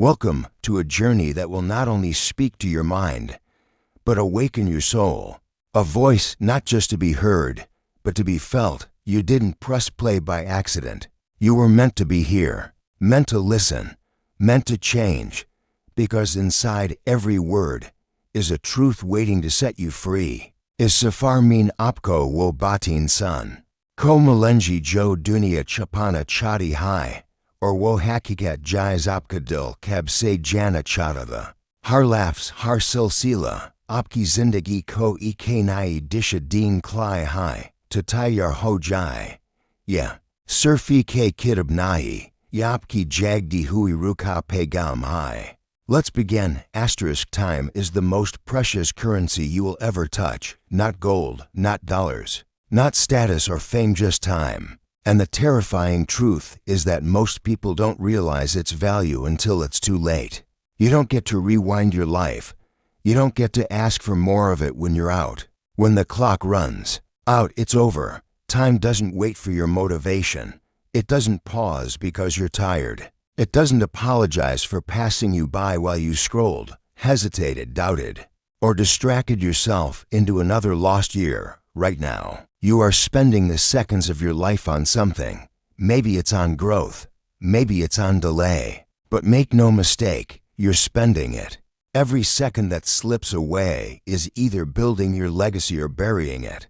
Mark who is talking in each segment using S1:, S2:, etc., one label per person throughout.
S1: Welcome to a journey that will not only speak to your mind, but awaken your soul. A voice not just to be heard, but to be felt. You didn't press play by accident. You were meant to be here, meant to listen, meant to change, because inside every word is a truth waiting to set you free. Is safar min apko wo batin san. Ko malenji jo dunia chapana chati hai, or wo hakikat jais apkadil kab se jana chatava. Har laughs har silsila, apki zindagi ko ek nai disha deen klai hai, tatayar ho jai. Yeah, surfi ke kitab nahi, yapki jagdi hui ruka pegam hai. Let's begin. Time is the most precious currency you will ever touch. Not gold, not dollars, not status or fame, just time. And the terrifying truth is that most people don't realize its value until it's too late. You don't get to rewind your life. You don't get to ask for more of it when you're out. When the clock runs out, it's over. Time doesn't wait for your motivation. It doesn't pause because you're tired. It doesn't apologize for passing you by while you scrolled, hesitated, doubted, or distracted yourself into another lost year. Right now, you are spending the seconds of your life on something. Maybe it's on growth, maybe it's on delay, but make no mistake, you're spending it. Every second that slips away is either building your legacy or burying it.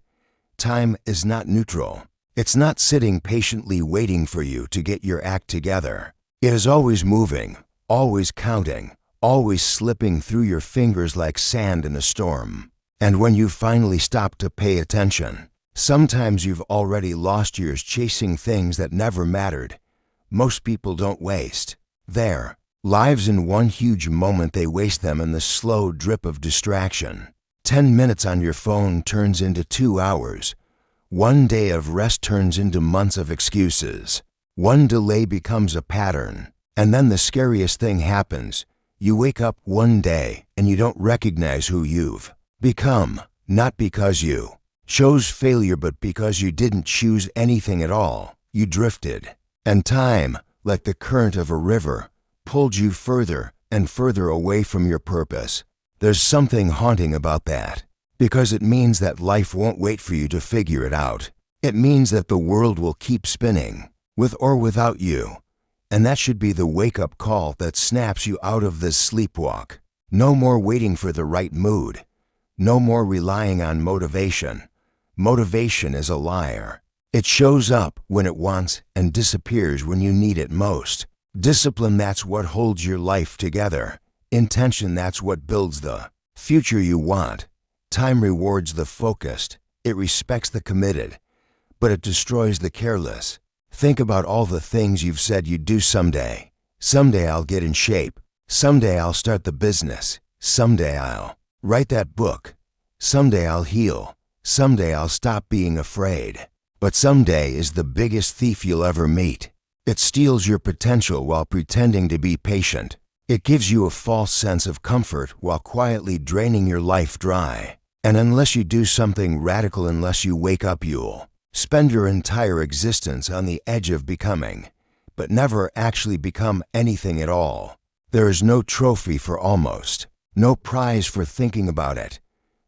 S1: Time is not neutral. It's not sitting patiently waiting for you to get your act together. It is always moving, always counting, always slipping through your fingers like sand in a storm. And when you finally stop to pay attention, sometimes you've already lost years chasing things that never mattered. Most people don't waste their lives in one huge moment. They waste them in the slow drip of distraction. 10 minutes on your phone turns into 2 hours. One day of rest turns into months of excuses. One delay becomes a pattern. And then the scariest thing happens. You wake up one day and you don't recognize who you've become. Not because you chose failure, but because you didn't choose anything at all. You drifted. And time, like the current of a river, pulled you further and further away from your purpose. There's something haunting about that, because it means that life won't wait for you to figure it out. It means that the world will keep spinning, with or without you. And that should be the wake-up call that snaps you out of this sleepwalk. No more waiting for the right mood. No more relying on motivation. Motivation is a liar. It shows up when it wants and disappears when you need it most. Discipline, that's what holds your life together. Intention, that's what builds the future you want. Time rewards the focused. It respects the committed, but it destroys the careless. Think about all the things you've said you'd do someday. Someday I'll get in shape. Someday I'll start the business. Someday I'll write that book. Someday I'll heal. Someday I'll stop being afraid. But someday is the biggest thief you'll ever meet. It steals your potential while pretending to be patient. It gives you a false sense of comfort while quietly draining your life dry. And unless you do something radical, unless you wake up, you'll spend your entire existence on the edge of becoming, but never actually become anything at all. There is no trophy for almost, no prize for thinking about it,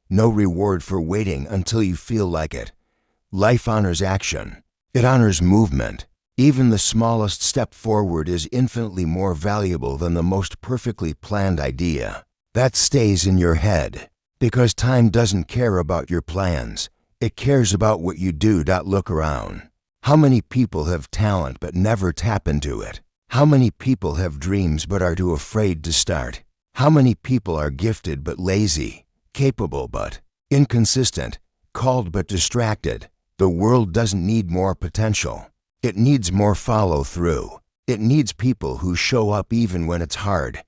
S1: no reward for waiting until you feel like it. Life honors action. It honors movement. Even the smallest step forward is infinitely more valuable than the most perfectly planned idea. That stays in your head, because time doesn't care about your plans. It cares about what you do. Look around. How many people have talent but never tap into it? How many people have dreams but are too afraid to start? How many people are gifted but lazy, capable but inconsistent, called but distracted? The world doesn't need more potential. It needs more follow-through. It needs people who show up even when it's hard.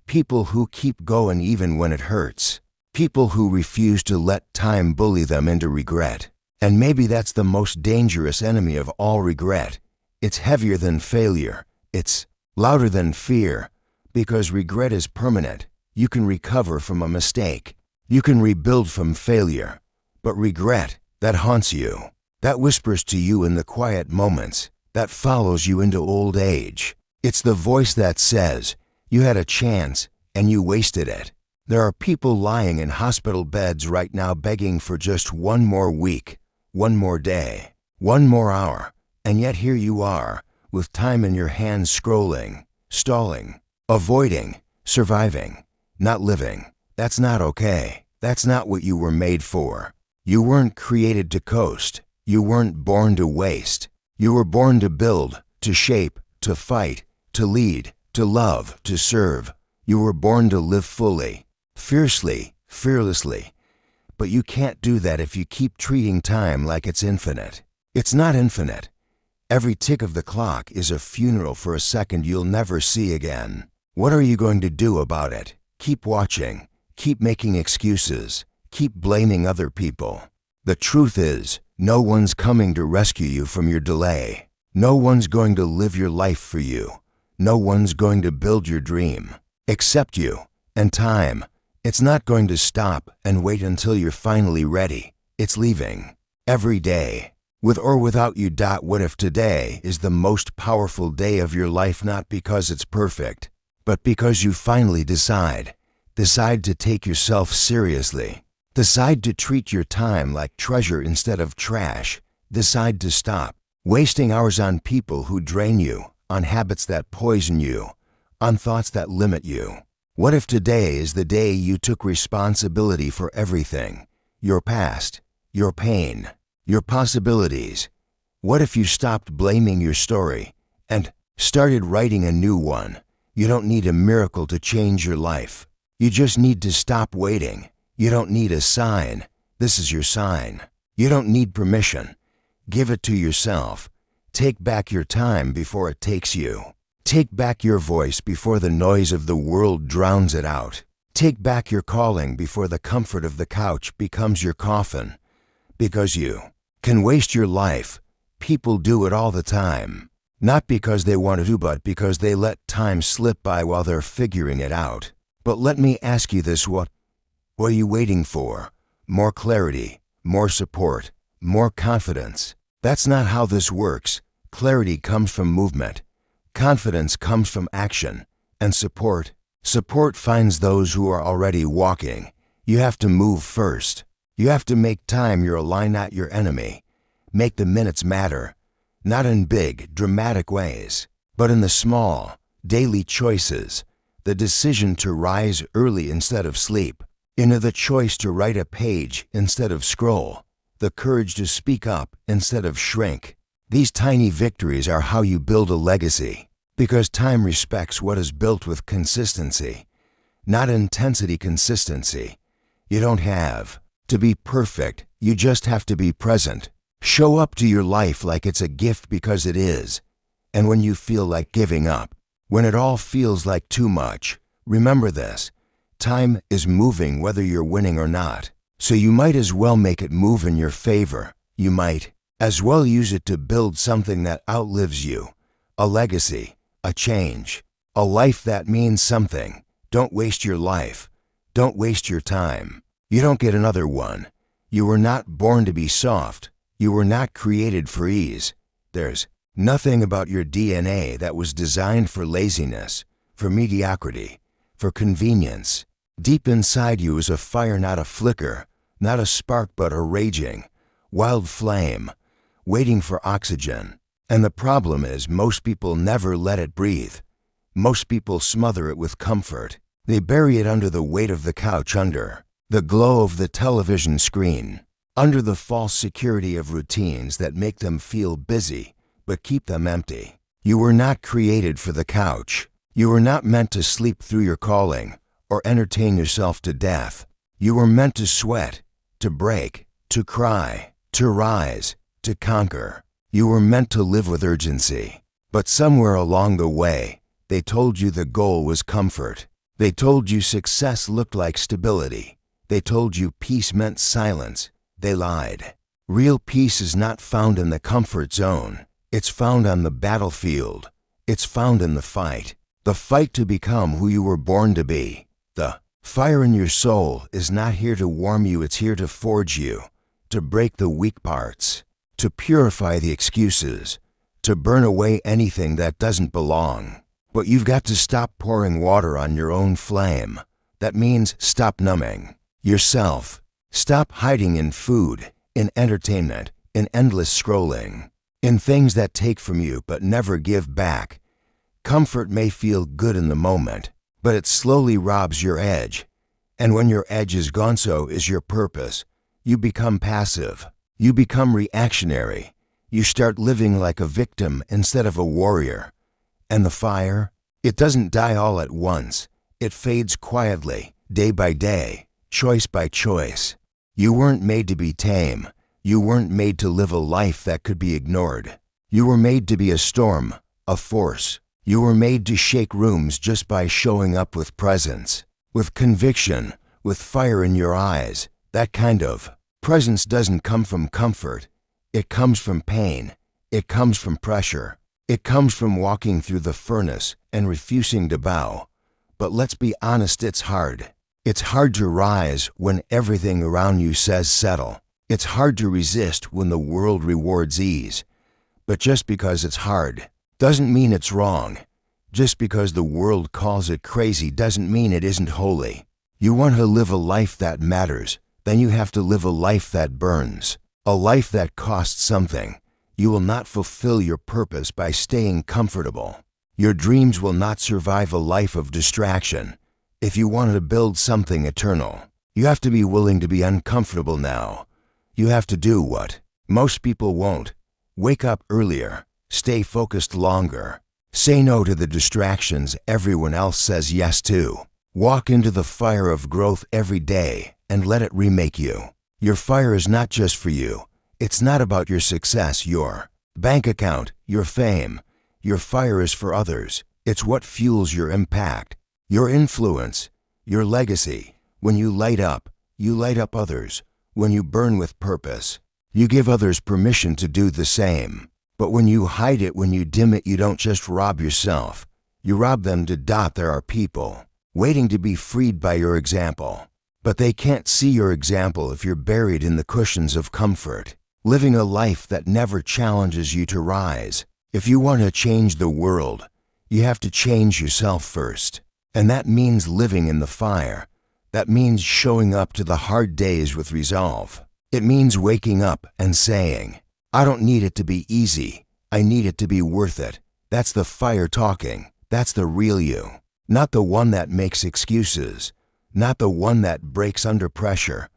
S1: People who keep going even when it hurts. People who refuse to let time bully them into regret. And maybe that's the most dangerous enemy of all, regret. It's heavier than failure. It's louder than fear. Because regret is permanent. You can recover from a mistake. You can rebuild from failure. But regret, that haunts you. That whispers to you in the quiet moments. That follows you into old age. It's the voice that says, You had a chance, and you wasted it. There are people lying in hospital beds right now begging for just one more week, one more day, one more hour, and yet here you are, with time in your hands scrolling, stalling, avoiding, surviving, not living. That's not okay. That's not what you were made for. You weren't created to coast. You weren't born to waste. You were born to build, to shape, to fight, to lead, to love, to serve. You were born to live fully, fiercely, fearlessly. But you can't do that if you keep treating time like it's infinite. It's not infinite. Every tick of the clock is a funeral for a second you'll never see again. What are you going to do about it? Keep watching. Keep making excuses. Keep blaming other people. The truth is, no one's coming to rescue you from your delay. No one's going to live your life for you. No one's going to build your dream. Except you. And time. It's not going to stop and wait until you're finally ready. It's leaving. Every day. With or without you. What if today is the most powerful day of your life, not because it's perfect, but because you finally decide to take yourself seriously. Decide to treat your time like treasure instead of trash. Decide to stop wasting hours on people who drain you, on habits that poison you, on thoughts that limit you. What if today is the day you took responsibility for everything? Your past, your pain, your possibilities. What if you stopped blaming your story and started writing a new one? You don't need a miracle to change your life. You just need to stop waiting. You don't need a sign. This is your sign. You don't need permission. Give it to yourself. Take back your time before it takes you. Take back your voice before the noise of the world drowns it out. Take back your calling before the comfort of the couch becomes your coffin. Because you can waste your life. People do it all the time. Not because they want to, but because they let time slip by while they're figuring it out. But let me ask you this, what are you waiting for? More clarity, more support, more confidence. That's not how this works. Clarity comes from movement. Confidence comes from action. And support finds those who are already walking. You have to move first. You have to make time your ally, not your enemy. Make the minutes matter. Not in big, dramatic ways, but in the small, daily choices. The decision to rise early instead of sleep. The choice to write a page instead of scroll. The courage to speak up instead of shrink. These tiny victories are how you build a legacy. Because time respects what is built with consistency, not intensity. Consistency. You don't have to be perfect. You just have to be present. Show up to your life like it's a gift, because it is. And when you feel like giving up, when it all feels like too much, remember this. Time is moving whether you're winning or not. So you might as well make it move in your favor. You might as well use it to build something that outlives you. A legacy, a change, a life that means something. Don't waste your life. Don't waste your time. You don't get another one. You were not born to be soft. You were not created for ease. There's nothing about your DNA that was designed for laziness, for mediocrity, for convenience. Deep inside you is a fire, not a flicker, not a spark, but a raging, wild flame, waiting for oxygen. And the problem is, most people never let it breathe. Most people smother it with comfort. They bury it under the weight of the couch, under the glow of the television screen, under the false security of routines that make them feel busy but keep them empty. You were not created for the couch. You were not meant to sleep through your calling or entertain yourself to death. You were meant to sweat, to break, to cry, to rise, to conquer. You were meant to live with urgency. But somewhere along the way, they told you the goal was comfort. They told you success looked like stability. They told you peace meant silence. They lied. Real peace is not found in the comfort zone. It's found on the battlefield. It's found in the fight to become who you were born to be. The fire in your soul is not here to warm you, it's here to forge you, to break the weak parts, to purify the excuses, to burn away anything that doesn't belong. But you've got to stop pouring water on your own flame. That means stop numbing yourself. Stop hiding in food, in entertainment, in endless scrolling, in things that take from you but never give back. Comfort may feel good in the moment, but it slowly robs your edge. And when your edge is gone, so is your purpose. You become passive. You become reactionary. You start living like a victim instead of a warrior. And the fire? It doesn't die all at once. It fades quietly, day by day, choice by choice. You weren't made to be tame. You weren't made to live a life that could be ignored. You were made to be a storm, a force. You were made to shake rooms just by showing up with presence, with conviction, with fire in your eyes. That kind of presence doesn't come from comfort. It comes from pain. It comes from pressure. It comes from walking through the furnace and refusing to bow. But let's be honest, it's hard. It's hard to rise when everything around you says settle. It's hard to resist when the world rewards ease. But just because it's hard doesn't mean it's wrong. Just because the world calls it crazy doesn't mean it isn't holy. You want to live a life that matters, then you have to live a life that burns, a life that costs something. You will not fulfill your purpose by staying comfortable. Your dreams will not survive a life of distraction. If you want to build something eternal, you have to be willing to be uncomfortable now. You have to do what most people won't. Wake up earlier. Stay focused longer. Say no to the distractions everyone else says yes to. Walk into the fire of growth every day and let it remake you. Your fire is not just for you. It's not about your success, your bank account, your fame. Your fire is for others. It's what fuels your impact, your influence, your legacy. When you light up others. When you burn with purpose, you give others permission to do the same. But when you hide it, when you dim it, you don't just rob yourself. You rob them to. There are people waiting to be freed by your example. But they can't see your example if you're buried in the cushions of comfort, living a life that never challenges you to rise. If you want to change the world, you have to change yourself first. And that means living in the fire. That means showing up to the hard days with resolve. It means waking up and saying, I don't need it to be easy. I need it to be worth it. That's the fire talking. That's the real you. Not the one that makes excuses. Not the one that breaks under pressure.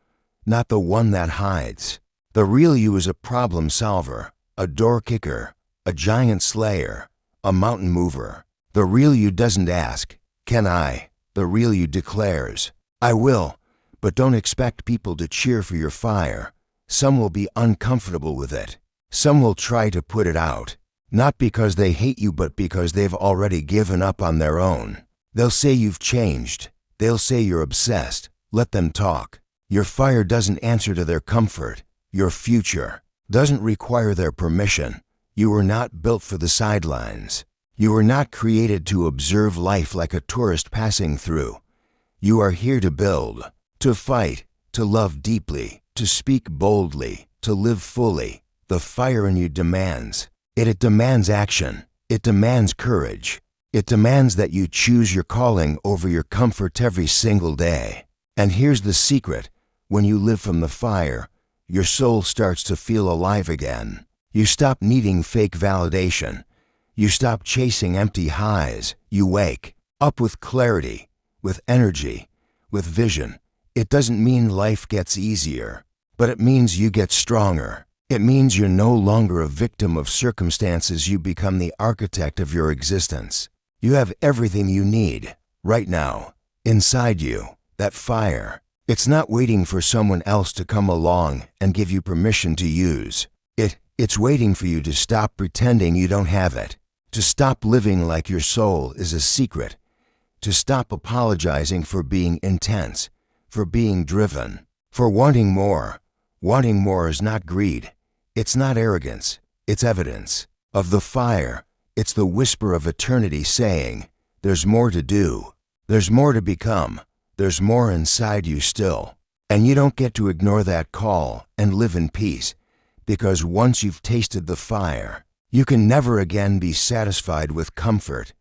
S1: Not the one that hides. The real you is a problem solver, a door kicker, a giant slayer, a mountain mover. The real you doesn't ask, can I? The real you declares, I will. But don't expect people to cheer for your fire. Some will be uncomfortable with it. Some will try to put it out, not because they hate you, but because they've already given up on their own. They'll say you've changed. They'll say you're obsessed. Let them talk. Your fire doesn't answer to their comfort. Your future doesn't require their permission. You were not built for the sidelines. You were not created to observe life like a tourist passing through. You are here to build, to fight, to love deeply, to speak boldly, to live fully. The fire in you demands. It demands action. It demands courage. It demands that you choose your calling over your comfort every single day. And here's the secret. When you live from the fire, your soul starts to feel alive again. You stop needing fake validation. You stop chasing empty highs. You wake up with clarity, with energy, with vision. It doesn't mean life gets easier, but it means you get stronger. It means you're no longer a victim of circumstances. You become the architect of your existence. You have everything you need right now inside you. That fire. It's not waiting for someone else to come along and give you permission to use it. It's waiting for you to stop pretending you don't have it, to stop living like your soul is a secret, to stop apologizing for being intense, for being driven, for wanting more. Wanting more is not greed. It's not arrogance. It's evidence of the fire. It's the whisper of eternity saying, there's more to do. There's more to become. There's more inside you still. And you don't get to ignore that call and live in peace. Because once you've tasted the fire, you can never again be satisfied with comfort.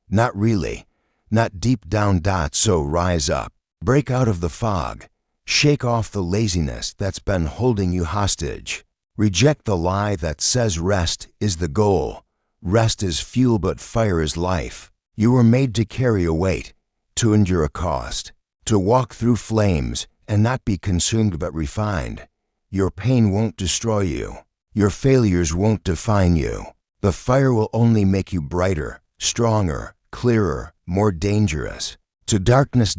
S1: Not really. Not deep down. So rise up. Break out of the fog. Shake off the laziness that's been holding you hostage. Reject the lie that says rest is the goal. Rest is fuel, but fire is life. You were made to carry a weight, to endure a cost, to walk through flames and not be consumed but refined. Your pain won't destroy you. Your failures won't define you. The fire will only make you brighter, stronger, clearer, more dangerous. To darkness.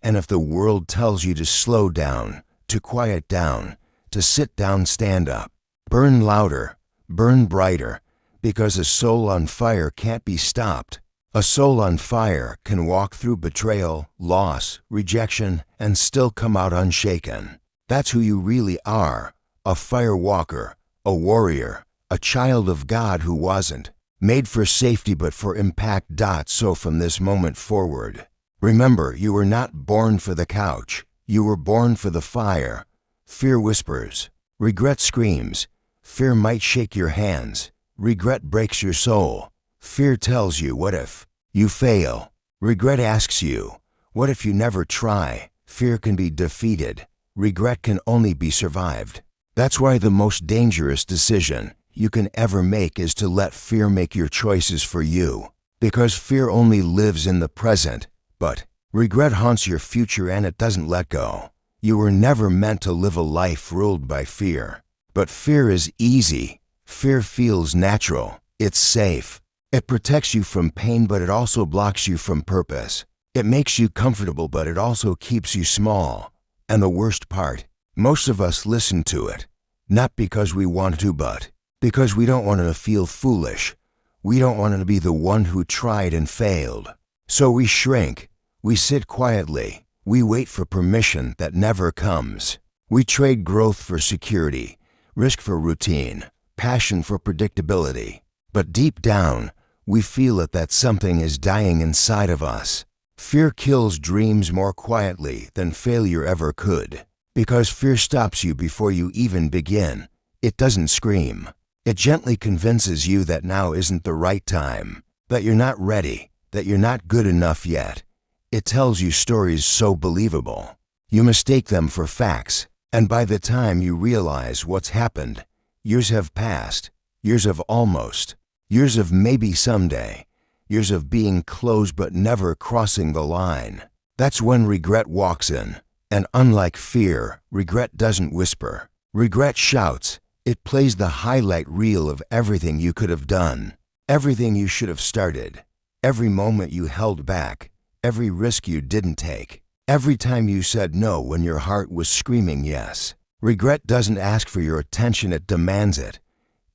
S1: And if the world tells you to slow down, to quiet down, to sit down, stand up. Burn louder, burn brighter, because a soul on fire can't be stopped. A soul on fire can walk through betrayal, loss, rejection, and still come out unshaken. That's who you really are, a fire walker, a warrior, a child of God who wasn't made for safety but for impact. So from this moment forward, remember, you were not born for the couch. You were born for the fire. Fear whispers. Regret screams. Fear might shake your hands. Regret breaks your soul. Fear tells you, what if you fail? Regret asks you, what if you never try? Fear can be defeated. Regret can only be survived. That's why the most dangerous decision you can ever make is to let fear make your choices for you. Because fear only lives in the present, but regret haunts your future and it doesn't let go. You were never meant to live a life ruled by fear. But fear is easy. Fear feels natural. It's safe. It protects you from pain, but it also blocks you from purpose. It makes you comfortable, but it also keeps you small. And the worst part, most of us listen to it, not because we want to, but because we don't want to feel foolish. We don't want to be the one who tried and failed. So we shrink. We sit quietly. We wait for permission that never comes. We trade growth for security, risk for routine, passion for predictability. But deep down, we feel it that something is dying inside of us. Fear kills dreams more quietly than failure ever could. Because fear stops you before you even begin. It doesn't scream. It gently convinces you that now isn't the right time, that you're not ready, that you're not good enough yet. It tells you stories so believable. You mistake them for facts, and by the time you realize what's happened, years have passed, years of almost, years of maybe someday, years of being close but never crossing the line. That's when regret walks in. And unlike fear, regret doesn't whisper. Regret shouts. It plays the highlight reel of everything you could have done, everything you should have started, every moment you held back, every risk you didn't take, every time you said no when your heart was screaming yes. Regret doesn't ask for your attention, it demands it.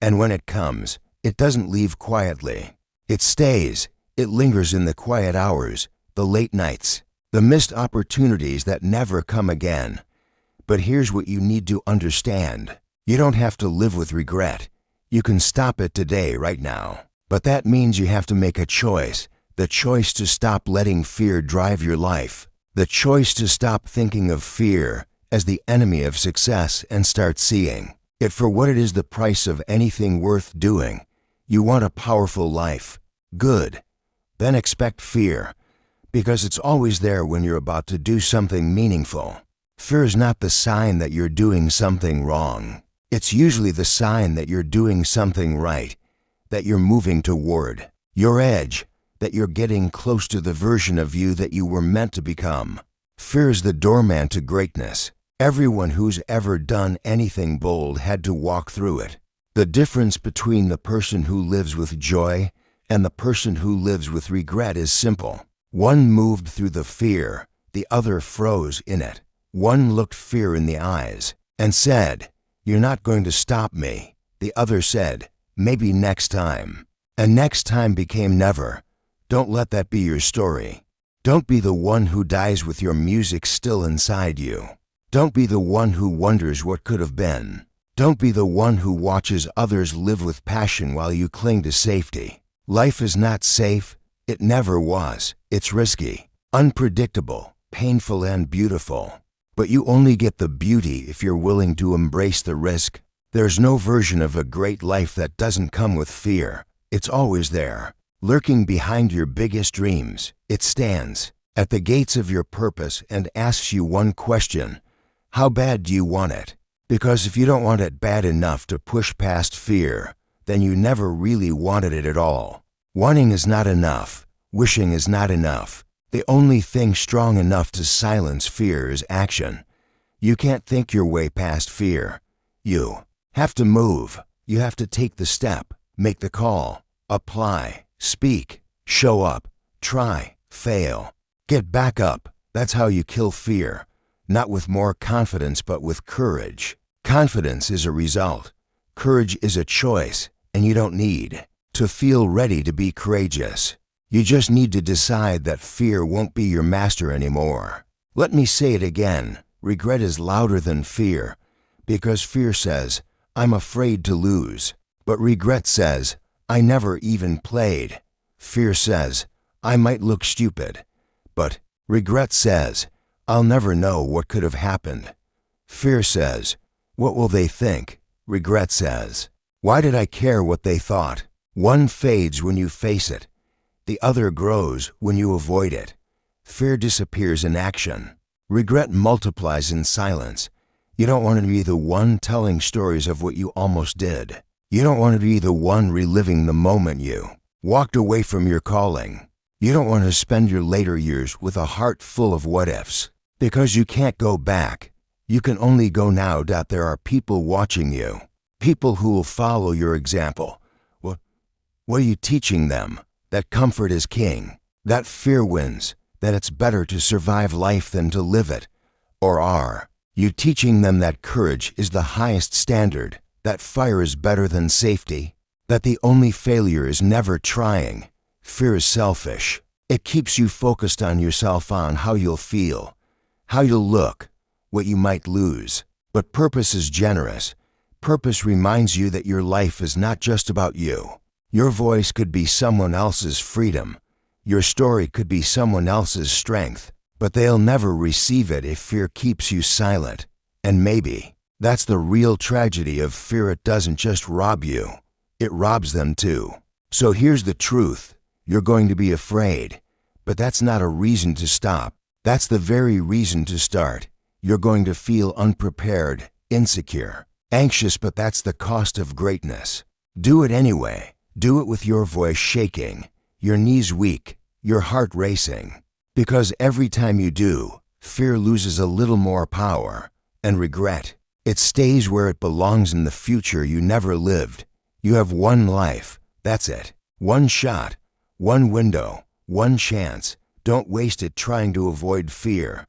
S1: And when it comes, it doesn't leave quietly. It stays. It lingers in the quiet hours, the late nights, the missed opportunities that never come again. But here's what you need to understand. You don't have to live with regret. You can stop it today, right now. But that means you have to make a choice. The choice to stop letting fear drive your life. The choice to stop thinking of fear as the enemy of success and start seeing it for what it is, the price of anything worth doing. You want a powerful life. Good. Then expect fear, because it's always there when you're about to do something meaningful. Fear is not the sign that you're doing something wrong. It's usually the sign that you're doing something right, that you're moving toward your edge, that you're getting close to the version of you that you were meant to become. Fear is the doorman to greatness. Everyone who's ever done anything bold had to walk through it. The difference between the person who lives with joy and the person who lives with regret is simple. One moved through the fear, the other froze in it. One looked fear in the eyes and said, "You're not going to stop me." The other said, "Maybe next time." And next time became never. Don't let that be your story. Don't be the one who dies with your music still inside you. Don't be the one who wonders what could have been. Don't be the one who watches others live with passion while you cling to safety. Life is not safe. It never was. It's risky, unpredictable, painful, and beautiful. But you only get the beauty if you're willing to embrace the risk. There's no version of a great life that doesn't come with fear. It's always there. lurking behind your biggest dreams. It stands at the gates of your purpose and asks you one question: how bad do you want it? Because if you don't want it bad enough to push past fear, then you never really wanted it at all. Wanting is not enough. Wishing is not enough. The only thing strong enough to silence fear is action. You can't think your way past fear. You have to move. You have to take the step, make the call, apply, speak, show up, try, fail, get back up. That's how you kill fear. Not with more confidence, but with courage. Confidence is a result. Courage is a choice, and you don't need to feel ready to be courageous. You just need to decide that fear won't be your master anymore. Let me say it again. Regret is louder than fear, because fear says, I'm afraid to lose. But regret says, I never even played. Fear says, I might look stupid. But regret says, I'll never know what could have happened. Fear says, what will they think? Regret says, why did I care what they thought? One fades when you face it. The other grows when you avoid it. Fear disappears in action. Regret multiplies in silence. You don't want to be the one telling stories of what you almost did. You don't want to be the one reliving the moment you walked away from your calling. You don't want to spend your later years with a heart full of what-ifs. Because you can't go back. You can only go now. There are people watching you. People who will follow your example. What are you teaching them? That comfort is king, that fear wins, that it's better to survive life than to live it? Or are you teaching them that courage is the highest standard, that fire is better than safety, that the only failure is never trying? Fear is selfish. It keeps you focused on yourself, on how you'll feel, how you'll look, what you might lose. But purpose is generous. Purpose reminds you that your life is not just about you. Your voice could be someone else's freedom. Your story could be someone else's strength. But they'll never receive it if fear keeps you silent. And maybe that's the real tragedy of fear. It doesn't just rob you. It robs them too. So here's the truth. You're going to be afraid. But that's not a reason to stop. That's the very reason to start. You're going to feel unprepared, insecure, anxious, but that's the cost of greatness. Do it anyway. Do it with your voice shaking, your knees weak, your heart racing. Because every time you do, fear loses a little more power. And regret, it stays where it belongs in the future you never lived. You have one life. That's it. One shot, one window, one chance. Don't waste it trying to avoid fear.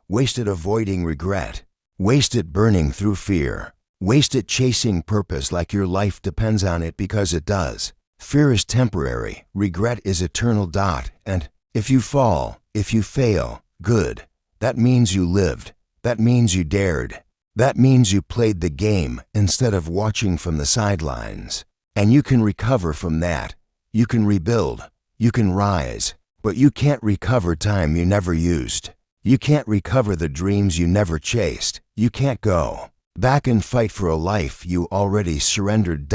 S1: Waste it avoiding regret. Waste it burning through fear. Waste it chasing purpose like your life depends on it, because it does. Fear is temporary. Regret is eternal. And if you fall, if you fail, good. That means you lived. That means you dared. That means you played the game instead of watching from the sidelines. And you can recover from that. You can rebuild. You can rise. But you can't recover time you never used. You can't recover the dreams you never chased. You can't go back and fight for a life you already surrendered.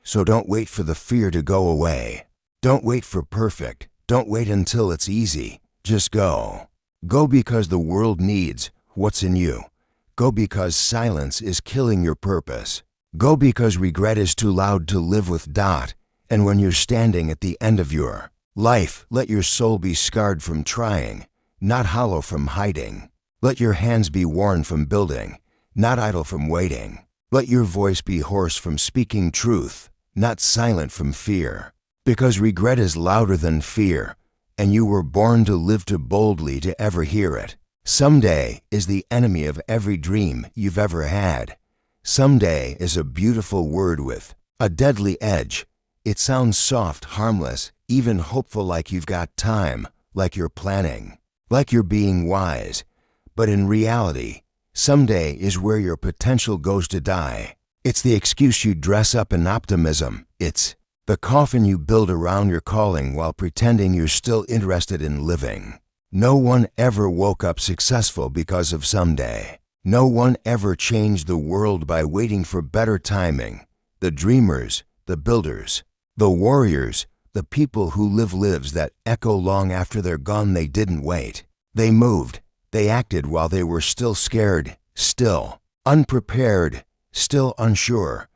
S1: So don't wait for the fear to go away. Don't wait for perfect. Don't wait until it's easy. Just go. Go because the world needs what's in you. Go because silence is killing your purpose. Go because regret is too loud to live with. And when you're standing at the end of your life, let your soul be scarred from trying, not hollow from hiding. Let your hands be worn from building, not idle from waiting. Let your voice be hoarse from speaking truth, not silent from fear. Because regret is louder than fear, and you were born to live too boldly to ever hear it. Someday is the enemy of every dream you've ever had. Someday is a beautiful word with a deadly edge. It sounds soft, harmless, even hopeful, like you've got time, like you're planning, like you're being wise. But in reality, someday is where your potential goes to die. It's the excuse you dress up in optimism. It's the coffin you build around your calling while pretending you're still interested in living. No one ever woke up successful because of someday. No one ever changed the world by waiting for better timing. The dreamers, the builders, the warriors The people who live lives that echo long after they're gone. They didn't wait. They moved. They acted while they were still scared, still unprepared, still unsure,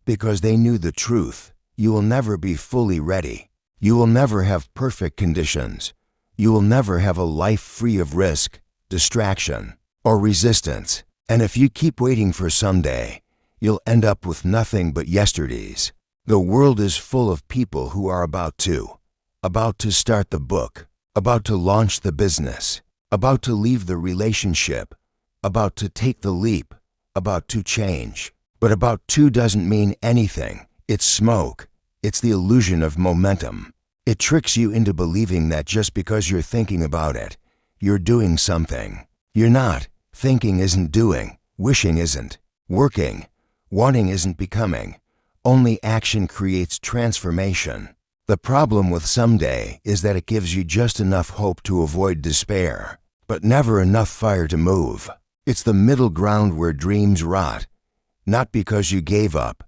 S1: because they knew the truth. You will never be fully ready. You will never have perfect conditions. You will never have a life free of risk, distraction, or resistance. And if you keep waiting for someday, you'll end up with nothing but yesterdays. The world is full of people who are about to start the book, about to launch the business, about to leave the relationship, about to take the leap, about to change. But about to doesn't mean anything. It's smoke. It's the illusion of momentum. It tricks you into believing that just because you're thinking about it, you're doing something. You're not. Thinking isn't doing. Wishing isn't. Working. Wanting isn't becoming. Only action creates transformation. The problem with someday is that it gives you just enough hope to avoid despair, but never enough fire to move. It's the middle ground where dreams rot, not because you gave up,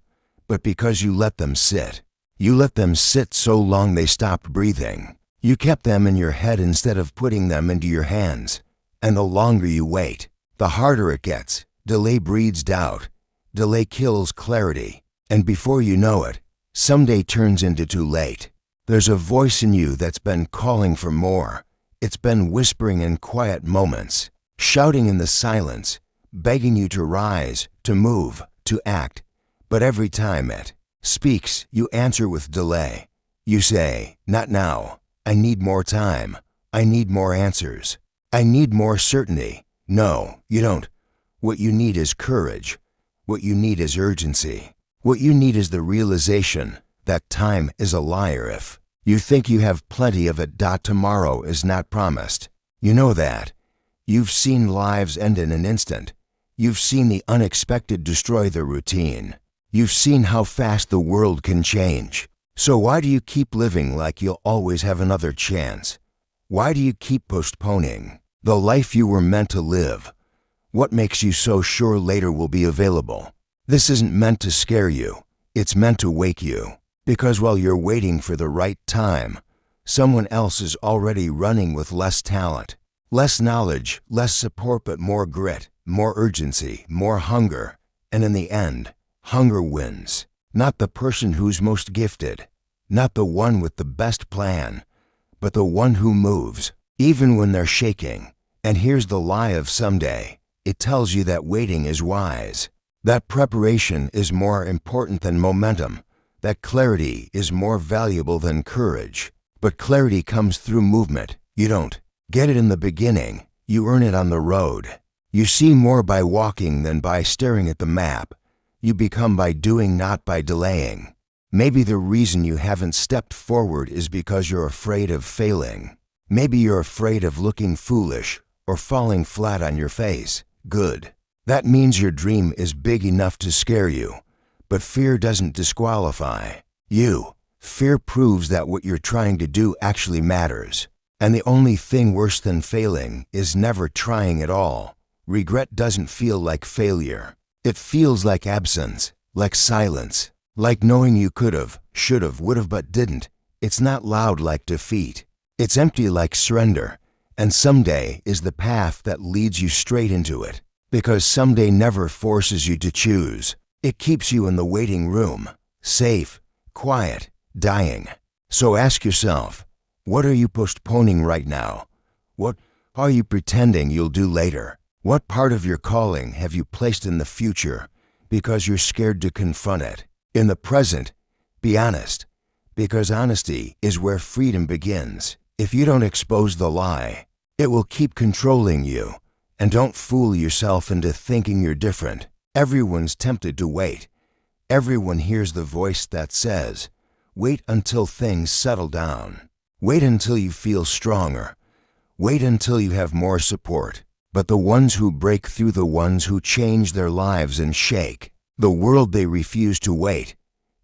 S1: but because you let them sit. You let them sit so long they stopped breathing. You kept them in your head instead of putting them into your hands. And the longer you wait, the harder it gets. Delay breeds doubt. Delay kills clarity. And before you know it, someday turns into too late. There's a voice in you that's been calling for more. It's been whispering in quiet moments, shouting in the silence, begging you to rise, to move, to act. But every time it speaks, you answer with delay. You say, "Not now. I need more time. I need more answers. I need more certainty." No, you don't. What you need is courage. What you need is urgency. What you need is the realization that time is a liar. If you think you have plenty of it, tomorrow is not promised. You know that. You've seen lives end in an instant. You've seen the unexpected destroy the routine. You've seen how fast the world can change. So why do you keep living like you'll always have another chance? Why do you keep postponing the life you were meant to live? What makes you so sure later will be available? This isn't meant to scare you. It's meant to wake you. Because while you're waiting for the right time, someone else is already running with less talent, less knowledge, less support, but more grit, more urgency, more hunger. And in the end, hunger wins. Not the person who's most gifted, not the one with the best plan, but the one who moves, even when they're shaking. And here's the lie of someday. It tells you that waiting is wise, that preparation is more important than momentum, that clarity is more valuable than courage. But clarity comes through movement. You don't get it in the beginning. You earn it on the road. You see more by walking than by staring at the map. You become by doing, not by delaying. Maybe the reason you haven't stepped forward is because you're afraid of failing. Maybe you're afraid of looking foolish or falling flat on your face. Good. That means your dream is big enough to scare you. But fear doesn't disqualify you. Fear proves that what you're trying to do actually matters. And the only thing worse than failing is never trying at all. Regret doesn't feel like failure. It feels like absence, like silence, like knowing you could've, should've, would've, but didn't. It's not loud like defeat. It's empty like surrender. And someday is the path that leads you straight into it. Because someday never forces you to choose. It keeps you in the waiting room, safe, quiet, dying. So ask yourself, what are you postponing right now? What are you pretending you'll do later? What part of your calling have you placed in the future because you're scared to confront it? In the present, be honest, because honesty is where freedom begins. If you don't expose the lie, it will keep controlling you. And don't fool yourself into thinking you're different. Everyone's tempted to wait. Everyone hears the voice that says, wait until things settle down. Wait until you feel stronger. Wait until you have more support. But the ones who break through, the ones who change their lives and shake the world, they refuse to wait.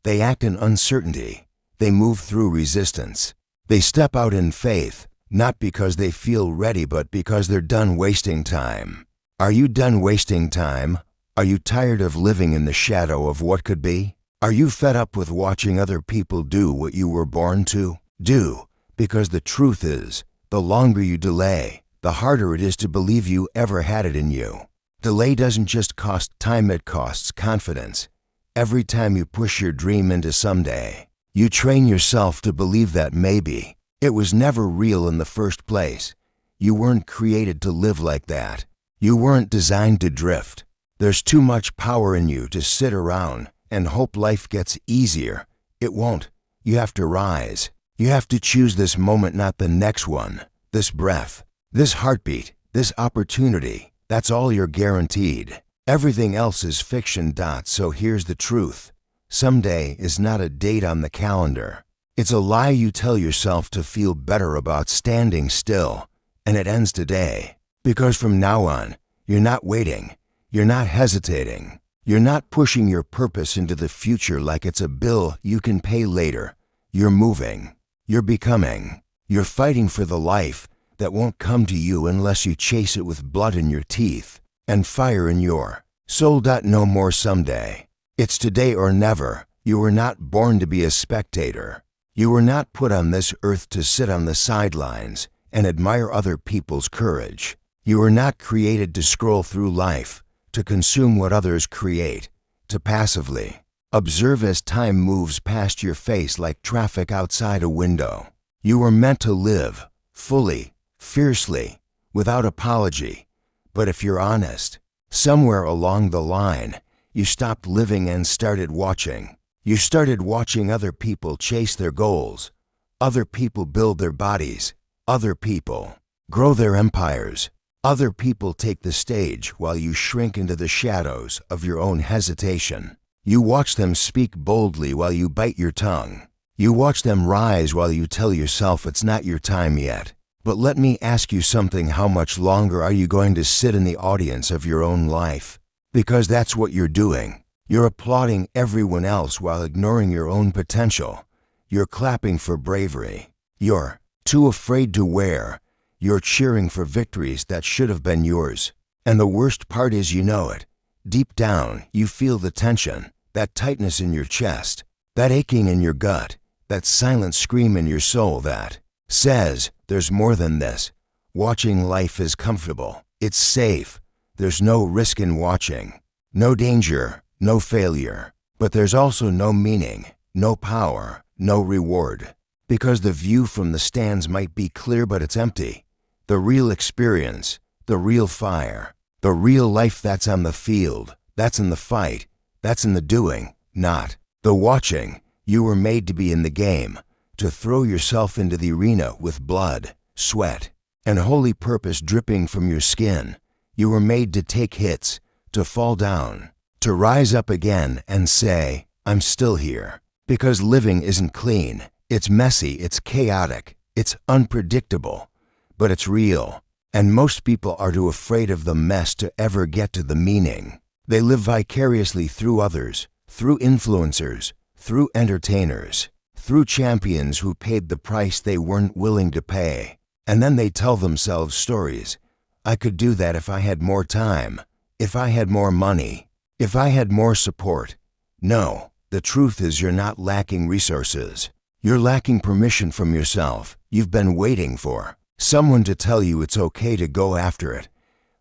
S1: They act in uncertainty. They move through resistance. They step out in faith, not because they feel ready, but because they're done wasting time. Are you done wasting time? Are you tired of living in the shadow of what could be? Are you fed up with watching other people do what you were born to do? Because the truth is, the longer you delay, the harder it is to believe you ever had it in you. Delay doesn't just cost time, it costs confidence. Every time you push your dream into someday, you train yourself to believe that maybe it was never real in the first place. You weren't created to live like that. You weren't designed to drift. There's too much power in you to sit around and hope life gets easier. It won't. You have to rise. You have to choose this moment, not the next one. This breath, this heartbeat, this opportunity. That's all you're guaranteed. Everything else is fiction. So here's the truth. Someday is not a date on the calendar. It's a lie you tell yourself to feel better about standing still. And it ends today. Because from now on, you're not waiting. You're not hesitating. You're not pushing your purpose into the future like it's a bill you can pay later. You're moving. You're becoming. You're fighting for the life that won't come to you unless you chase it with blood in your teeth and fire in your soul. No more someday. It's today or never. You were not born to be a spectator. You were not put on this earth to sit on the sidelines and admire other people's courage. You were not created to scroll through life, to consume what others create, to passively observe as time moves past your face like traffic outside a window. You were meant to live fully, fiercely, without apology. But if you're honest, somewhere along the line, you stopped living and started watching. You started watching other people chase their goals, other people build their bodies, other people grow their empires. Other people take the stage while you shrink into the shadows of your own hesitation. You watch them speak boldly while you bite your tongue. You watch them rise while you tell yourself it's not your time yet. But let me ask you something. How much longer are you going to sit in the audience of your own life? Because that's what you're doing. You're applauding everyone else while ignoring your own potential. You're clapping for bravery. You're too afraid to wear. You're cheering for victories that should have been yours. And the worst part is you know it. Deep down, you feel the tension, that tightness in your chest, that aching in your gut, that silent scream in your soul that says, there's more than this. Watching life is comfortable. It's safe. There's no risk in watching. No danger, no failure. But there's also no meaning, no power, no reward. Because the view from the stands might be clear, but it's empty. The real experience, the real fire, the real life, that's on the field, that's in the fight, that's in the doing, not the watching. You were made to be in the game, to throw yourself into the arena with blood, sweat, and holy purpose dripping from your skin. You were made to take hits, to fall down, to rise up again and say, I'm still here. Because living isn't clean. It's messy, it's chaotic, it's unpredictable. But it's real, and most people are too afraid of the mess to ever get to the meaning. They live vicariously through others, through influencers, through entertainers, through champions who paid the price they weren't willing to pay. And then they tell themselves stories. I could do that if I had more time, if I had more money, if I had more support. No, the truth is you're not lacking resources. You're lacking permission from yourself. You've been waiting for someone to tell you it's okay to go after it.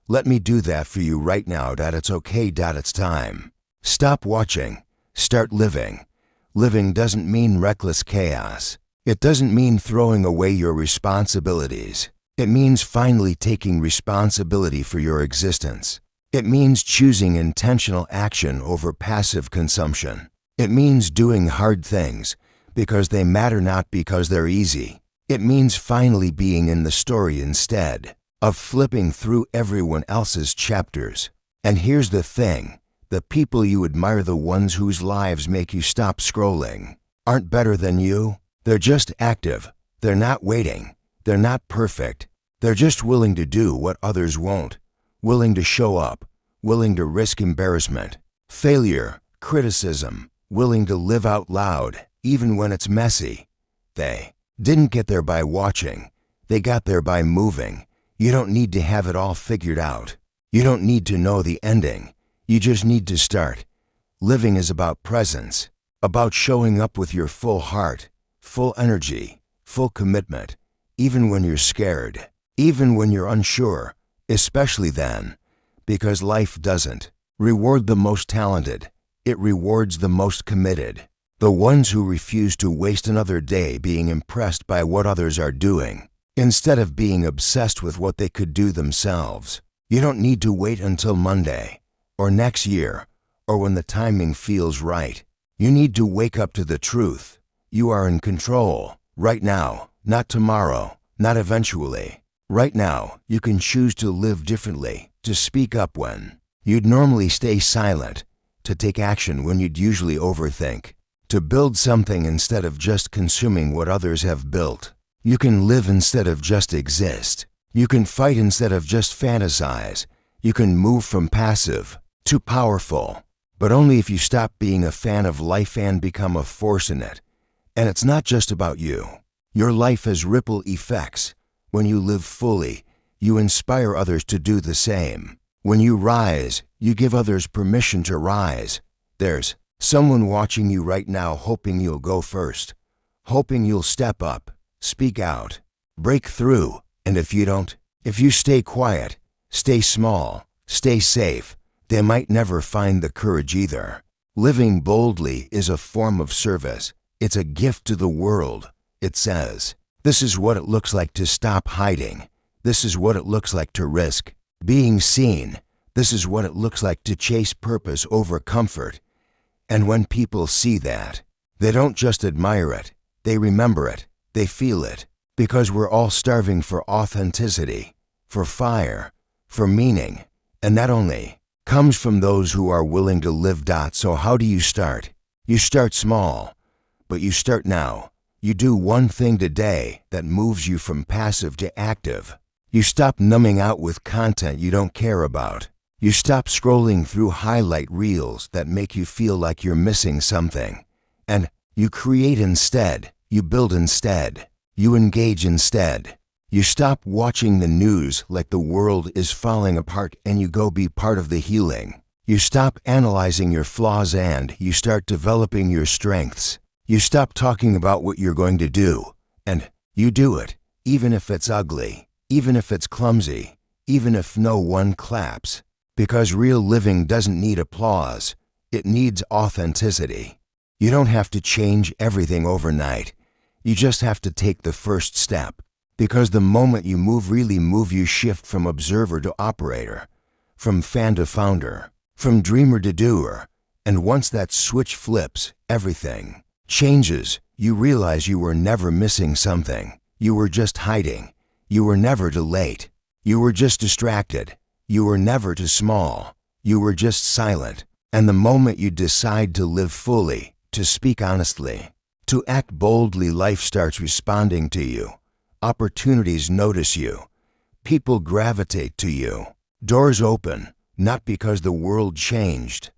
S1: Let me do that for you right now. It's okay. It's time. Stop watching. Start living. Living doesn't mean reckless chaos. It doesn't mean throwing away your responsibilities. It means finally taking responsibility for your existence. It means choosing intentional action over passive consumption. It means doing hard things because they matter, not because they're easy. It means finally being in the story instead of flipping through everyone else's chapters. And here's the thing, the people you admire, the ones whose lives make you stop scrolling, aren't better than you. They're just active. They're not waiting. They're not perfect. They're just willing to do what others won't, willing to show up, willing to risk embarrassment, failure, criticism, willing to live out loud, even when it's messy. They didn't get there by watching. They got there by moving. You don't need to have it all figured out. You don't need to know the ending. You just need to start. Living is about presence. about showing up with your full heart, full energy, full commitment, even when you're scared, even when you're unsure, especially then, because life doesn't reward the most talented, it rewards the most committed, the ones who refuse to waste another day being impressed by what others are doing, instead of being obsessed with what they could do themselves. You don't need to wait until Monday, or next year, or when the timing feels right. You need to wake up to the truth. You are in control, right now, not tomorrow, not eventually. Right now, you can choose to live differently, to speak up when you'd normally stay silent, to take action when you'd usually overthink, to build something instead of just consuming what others have built. You can live instead of just exist. You can fight instead of just fantasize. You can move from passive to powerful, but only if you stop being a fan of life and become a force in it. And it's not just about you. Your life has ripple effects. When you live fully, you inspire others to do the same. When you rise, you give others permission to rise. There's someone watching you right now hoping you'll go first, hoping you'll step up, speak out, break through. And if you don't, if you stay quiet, stay small, stay safe, they might never find the courage either. Living boldly is a form of service. It's a gift to the world. It says, this is what it looks like to stop hiding. This is what it looks like to risk being seen. This is what it looks like to chase purpose over comfort. And when people see that, they don't just admire it, they remember it, they feel it, because we're all starving for authenticity, for fire, for meaning, and that only comes from those who are willing to live. So how do you start? You start small, but you start now. You do one thing today that moves you from passive to active. You stop numbing out with content you don't care about. You stop scrolling through highlight reels that make you feel like you're missing something. And you create instead. You build instead. You engage instead. You stop watching the news like the world is falling apart and you go be part of the healing. You stop analyzing your flaws and you start developing your strengths. You stop talking about what you're going to do, and you do it, even if it's ugly, even if it's clumsy, even if no one claps. Because real living doesn't need applause, it needs authenticity. You don't have to change everything overnight. You just have to take the first step. Because the moment you move, you shift from observer to operator, from fan to founder, from dreamer to doer. And once that switch flips, everything changes. You realize you were never missing something. You were just hiding. You were never too late. You were just distracted. You were never too small. You were just silent. And the moment you decide to live fully, to speak honestly, to act boldly, life starts responding to you. Opportunities notice you. People gravitate to you. Doors open, not because the world changed,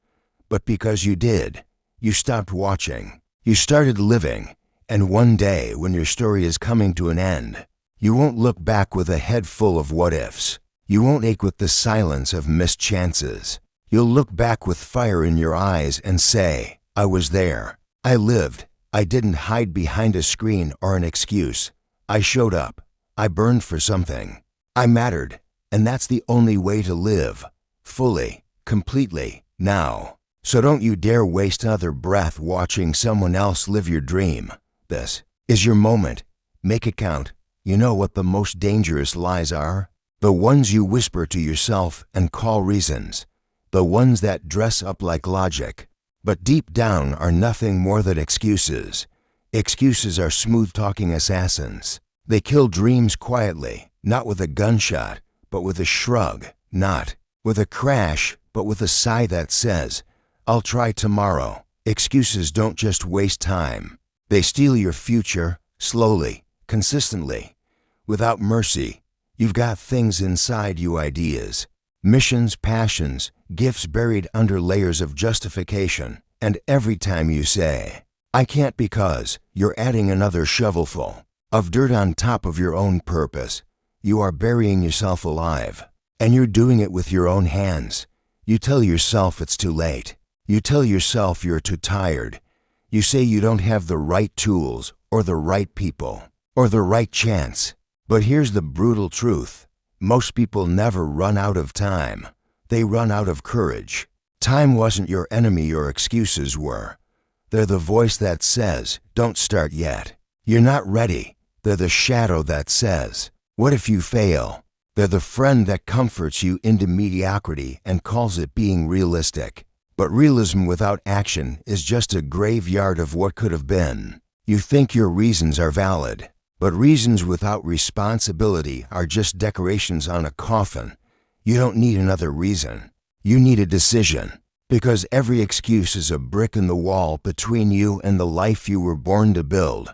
S1: but because you did. You stopped watching. You started living. And one day, when your story is coming to an end, you won't look back with a head full of what-ifs. You won't ache with the silence of missed chances. You'll look back with fire in your eyes and say, I was there. I lived. I didn't hide behind a screen or an excuse. I showed up. I burned for something. I mattered. And that's the only way to live. Fully, completely, now. So don't you dare waste another breath watching someone else live your dream. This is your moment. Make it count. You know what the most dangerous lies are? The ones you whisper to yourself and call reasons. The ones that dress up like logic, but deep down are nothing more than excuses. Excuses are smooth-talking assassins. They kill dreams quietly, not with a gunshot, but with a shrug, not with a crash, but with a sigh that says, I'll try tomorrow. Excuses don't just waste time. They steal your future, slowly, consistently, without mercy. You've got things inside you, ideas, missions, passions, gifts buried under layers of justification. And every time you say, I can't because, you're adding another shovelful of dirt on top of your own purpose. You are burying yourself alive. And you're doing it with your own hands. You tell yourself it's too late. You tell yourself you're too tired. You say you don't have the right tools, or the right people, or the right chance. But here's the brutal truth. Most people never run out of time. They run out of courage. Time wasn't your enemy, your excuses were. They're the voice that says, don't start yet. You're not ready. They're the shadow that says, what if you fail? They're the friend that comforts you into mediocrity and calls it being realistic. But realism without action is just a graveyard of what could have been. You think your reasons are valid, but reasons without responsibility are just decorations on a coffin. You don't need another reason. You need a decision, because every excuse is a brick in the wall between you and the life you were born to build.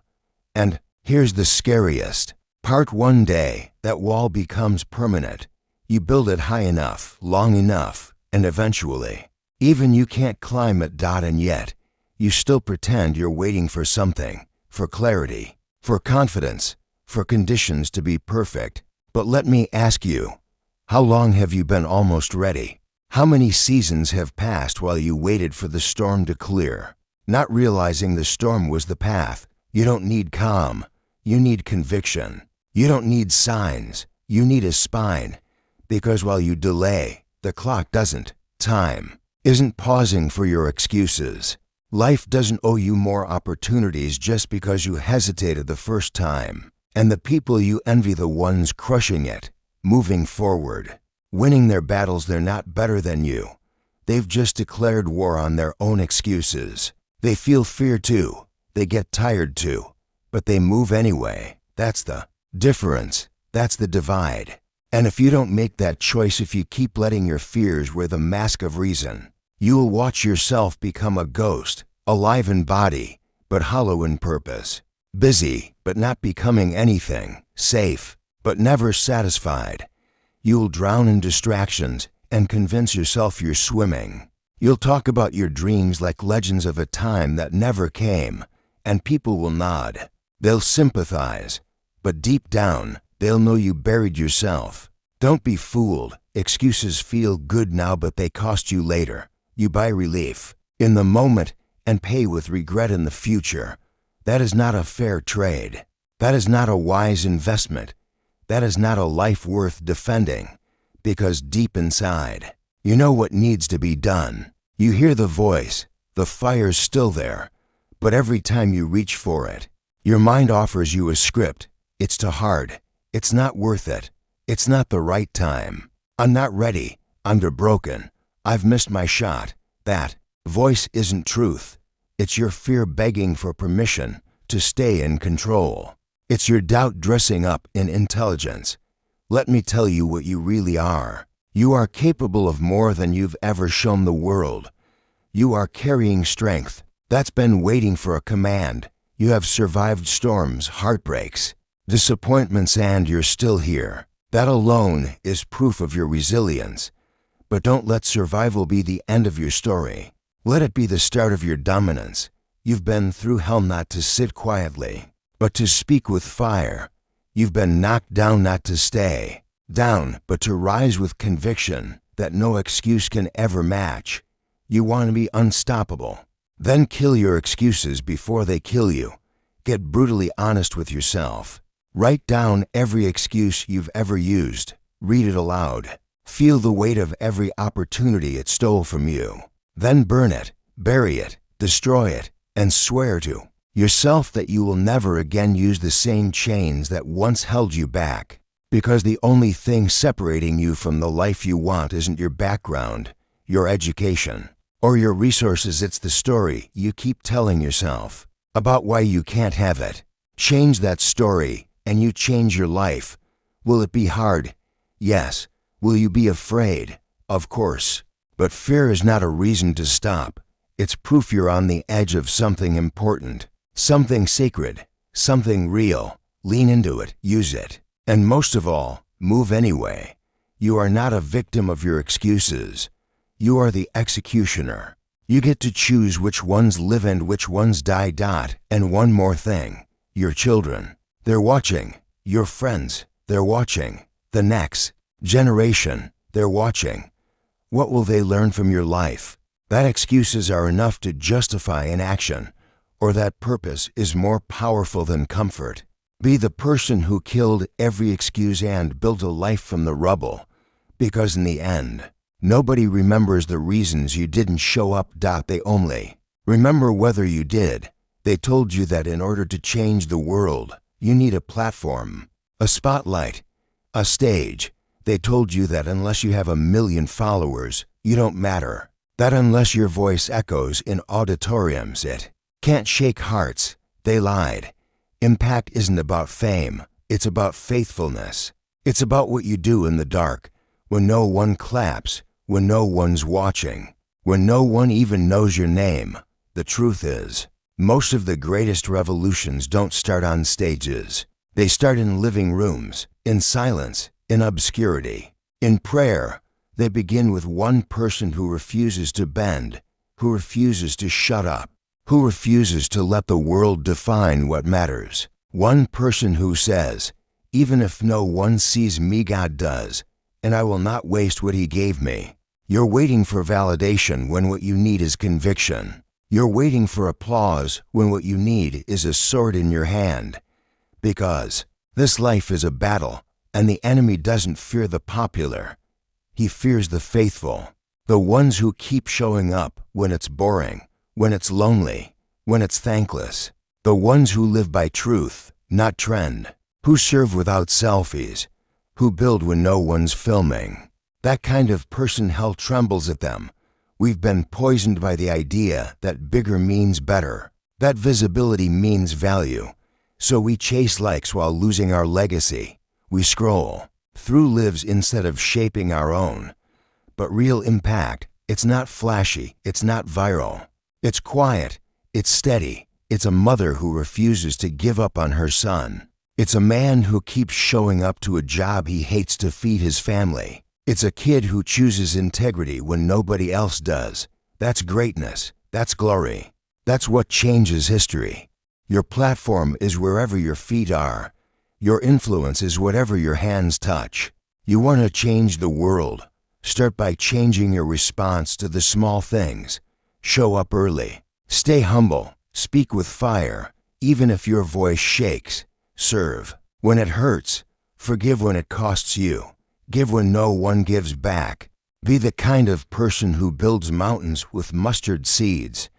S1: And here's the scariest part. One day, that wall becomes permanent. You build it high enough, long enough, and eventually, even you can't climb it. And yet, you still pretend you're waiting for something, for clarity, for confidence, for conditions to be perfect. But let me ask you, how long have you been almost ready? How many seasons have passed while you waited for the storm to clear, not realizing the storm was the path? You don't need calm. You need conviction. You don't need signs. You need a spine. Because while you delay, the clock doesn't. Time isn't pausing for your excuses. Life doesn't owe you more opportunities just because you hesitated the first time. And the people you envy, the ones crushing it, moving forward, winning their battles, they're not better than you. They've just declared war on their own excuses. They feel fear too. They get tired too. But they move anyway. That's the difference. That's the divide. And if you don't make that choice, if you keep letting your fears wear the mask of reason, you will watch yourself become a ghost, alive in body, but hollow in purpose, busy, but not becoming anything, safe, but never satisfied. You'll drown in distractions and convince yourself you're swimming. You'll talk about your dreams like legends of a time that never came, and people will nod. They'll sympathize, but deep down, they'll know you buried yourself. Don't be fooled. Excuses feel good now, but they cost you later. You buy relief in the moment and pay with regret in the future. That is not a fair trade. That is not a wise investment. That is not a life worth defending, because deep inside, you know what needs to be done. You hear the voice. The fire's still there, but every time you reach for it, your mind offers you a script. It's too hard. It's not worth it. It's not the right time. I'm not ready. I'm too broken. I've missed my shot. That voice isn't truth. It's your fear begging for permission to stay in control. It's your doubt dressing up in intelligence. Let me tell you what you really are. You are capable of more than you've ever shown the world. You are carrying strength that's been waiting for a command. You have survived storms, heartbreaks, disappointments, and you're still here. That alone is proof of your resilience. But don't let survival be the end of your story. Let it be the start of your dominance. You've been through hell not to sit quietly, but to speak with fire. You've been knocked down not to stay down, but to rise with conviction that no excuse can ever match. You want to be unstoppable. Then kill your excuses before they kill you. Get brutally honest with yourself. Write down every excuse you've ever used. Read it aloud. Feel the weight of every opportunity it stole from you. Then burn it, bury it, destroy it, and swear to yourself that you will never again use the same chains that once held you back. Because the only thing separating you from the life you want isn't your background, your education, or your resources. It's the story you keep telling yourself about why you can't have it. Change that story, and you change your life. Will it be hard? Yes. Will you be afraid? Of course. But fear is not a reason to stop. It's proof you're on the edge of something important, something sacred, something real. Lean into it, use it, and most of all, move anyway. You are not a victim of your excuses. You are the executioner. You get to choose which ones live and which ones die. And one more thing. Your children, they're watching. Your friends, they're watching. The next generation, they're watching. What will they learn from your life? That excuses are enough to justify inaction. or that purpose is more powerful than comfort. Be the person who killed every excuse and built a life from the rubble, because in the end, nobody remembers the reasons you didn't show up. They only remember whether you did. They told you that in order to change the world, you need a platform, a spotlight, a stage. They told you that unless you have 1 million followers, you don't matter. That unless your voice echoes in auditoriums, it can't shake hearts. They lied. Impact isn't about fame. It's about faithfulness. It's about what you do in the dark, when no one claps, when no one's watching, when no one even knows your name. The truth is, most of the greatest revolutions don't start on stages. They start in living rooms, in silence, in obscurity, in prayer. They begin with one person who refuses to bend, who refuses to shut up, who refuses to let the world define what matters. One person who says, even if no one sees me, God does, and I will not waste what He gave me. You're waiting for validation when what you need is conviction. You're waiting for applause when what you need is a sword in your hand. Because this life is a battle, and the enemy doesn't fear the popular. He fears the faithful, the ones who keep showing up when it's boring, when it's lonely, when it's thankless, the ones who live by truth, not trend, who serve without selfies, who build when no one's filming. That kind of person, hell trembles at them. We've been poisoned by the idea that bigger means better, that visibility means value. So we chase likes while losing our legacy. We scroll through lives instead of shaping our own. But real impact, it's not flashy, it's not viral. It's quiet, it's steady. It's a mother who refuses to give up on her son. It's a man who keeps showing up to a job he hates to feed his family. It's a kid who chooses integrity when nobody else does. That's greatness. That's glory. That's what changes history. Your platform is wherever your feet are. Your influence is whatever your hands touch. You want to change the world? Start by changing your response to the small things. Show up early. Stay humble. Speak with fire, even if your voice shakes. Serve when it hurts. Forgive when it costs you. Give when no one gives back. Be the kind of person who builds mountains with mustard seeds.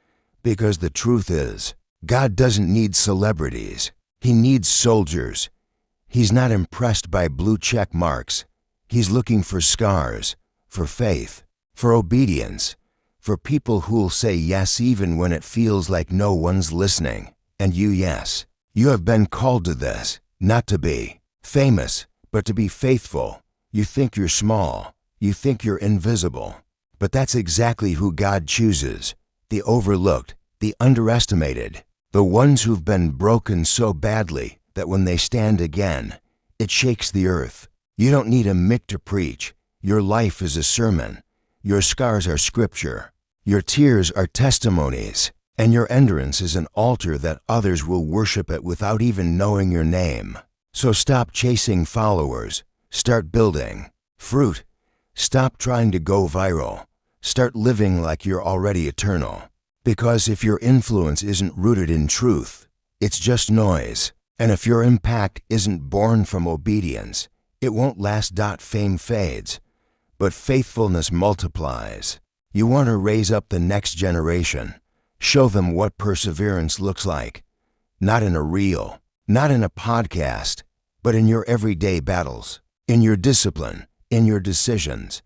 S1: Because the truth is, God doesn't need celebrities. He needs soldiers. He's not impressed by blue check marks. He's looking for scars, for faith, for obedience, for people who'll say yes even when it feels like no one's listening. And you, yes, you have been called to this, not to be famous, but to be faithful. You think you're small. You think you're invisible. But that's exactly who God chooses. The overlooked, the underestimated, the ones who've been broken so badly that when they stand again, it shakes the earth. You don't need a mic to preach. Your life is a sermon. Your scars are scripture. Your tears are testimonies. And your endurance is an altar that others will worship at without even knowing your name. So stop chasing followers. Start building fruit. Stop trying to go viral. Start living like you're already eternal. Because if your influence isn't rooted in truth, it's just noise. And if your impact isn't born from obedience, it won't last. Fame fades, but faithfulness multiplies. You want to raise up the next generation. Show them what perseverance looks like. Not in a reel, not in a podcast, but in your everyday battles. In your discipline, in your decisions.